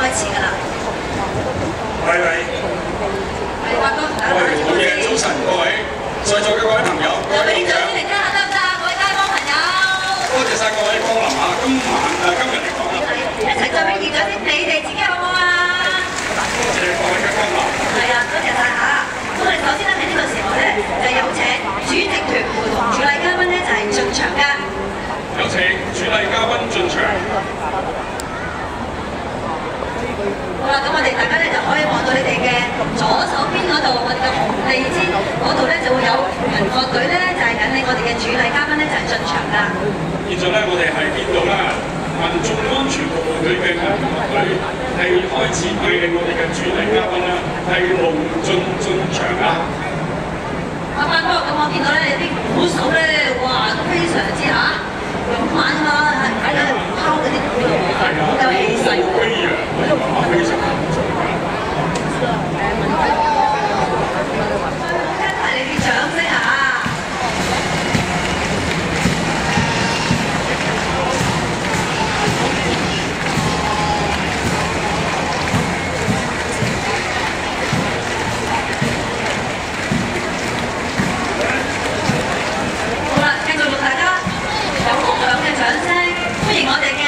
開始㗎啦。喂喂，係話哥同大家打招呼先。早晨各位，在座嘅各位朋友，就俾啲掌聲嚟聽下得唔得？各位街坊朋友。多謝晒各位光臨啊！今日嚟講啦，一齊再俾啲掌聲，你哋自己好唔好啊？多謝各位嘅光臨。係啊，多謝晒嚇。咁我哋首先咧喺呢個時候咧，就有請主席團陪同主禮嘉賓咧就係進場㗎。有請主禮嘉賓進場。好啦，咁我哋大家咧就可以望到你哋嘅左手邊嗰度，我哋嘅紅地氈嗰度咧就會有民樂隊咧，就係引領我哋嘅主禮嘉賓咧就係進場㗎。現在咧，我哋係見到啦，民眾安全服務隊嘅民樂隊係開始帶領我哋嘅主禮嘉賓啦，係隆進場啦。阿班哥，咁我見到咧啲鼓手咧，哇，非常之勇猛啊嘛，喺度敲嗰啲鼓度，好有氣勢。飛揚，非常唔錯㗎。聽埋你啲掌聲嚇！好啦，繼續同大家有同樣嘅掌聲，歡迎我哋嘅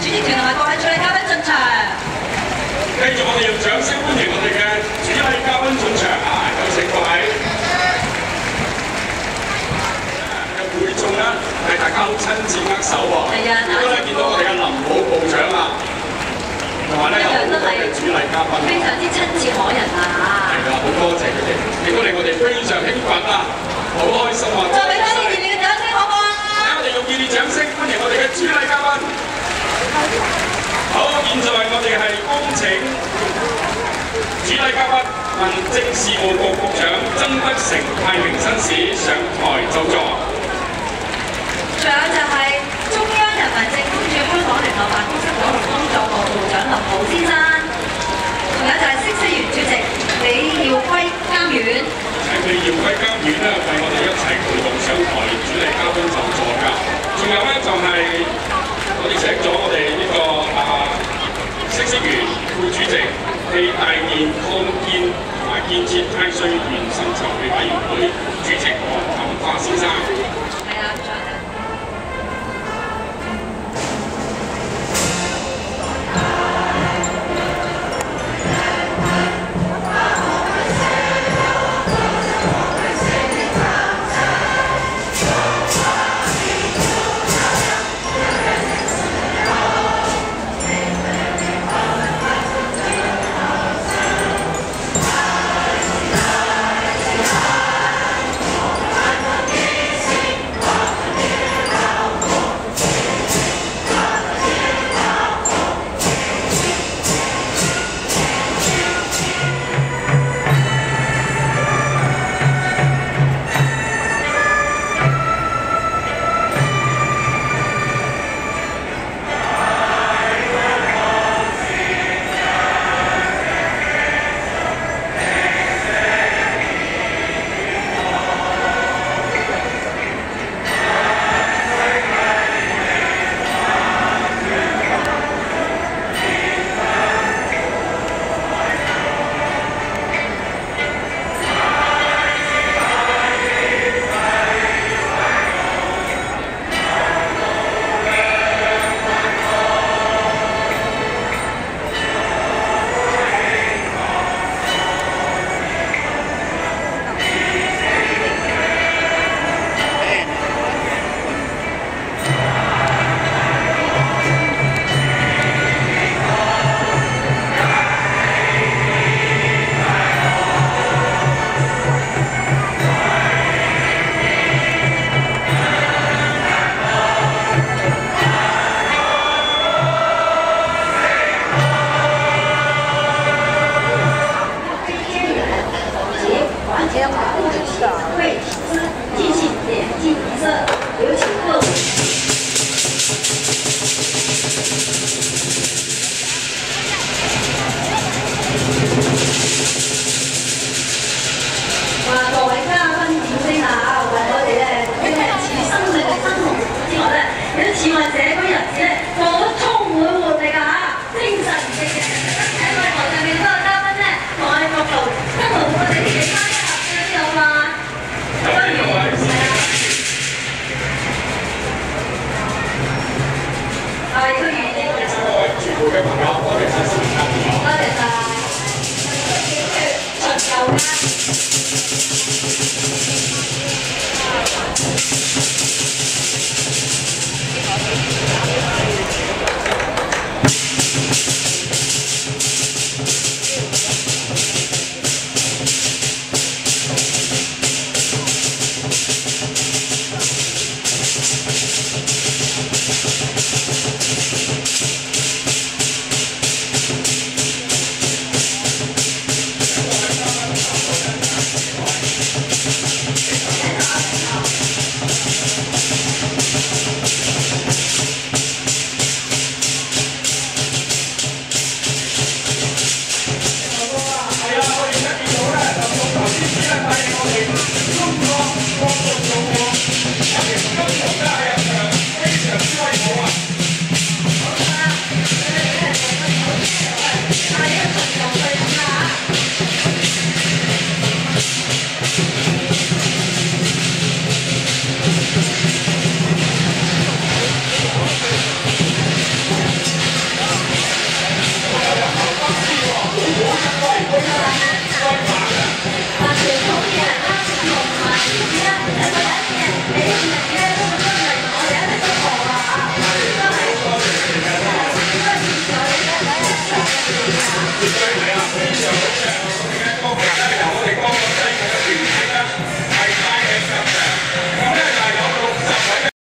主席團同埋各位主禮嘉賓進場。繼續我哋用掌聲歡迎我哋嘅主禮嘉賓進場啊！有請各位。嘅會眾咧係大家好親自握手喎。係啊，亦都咧見到我哋嘅林保部長啊，同埋咧有好多嘅主禮嘉賓，非常之親切可人啊！係啦，好多謝佢哋，亦都令我哋非常興奮啊，好開心啊！再俾多啲熱烈嘅掌聲好唔好啊？我哋用熱烈掌聲歡迎我哋嘅主禮嘉賓。好，現在我哋係恭請主禮嘉賓民政事務局局長曾德成太平紳士上台就座。仲有就係中央人民政府駐香港聯絡辦公室九龍工作部部長林浩先生，仲有就係嗇色園主席李耀輝監院。請李耀輝監院咧為我哋一齊陪同上台主禮嘉賓就座㗎。仲有咧就係我哋請咗我哋呢個嗇色園副主席暨大建擴建同埋建設太歲園薪籌備委員會主席黃錦華先生。係啊，仲有。中國，國國有我，有條金龍都係。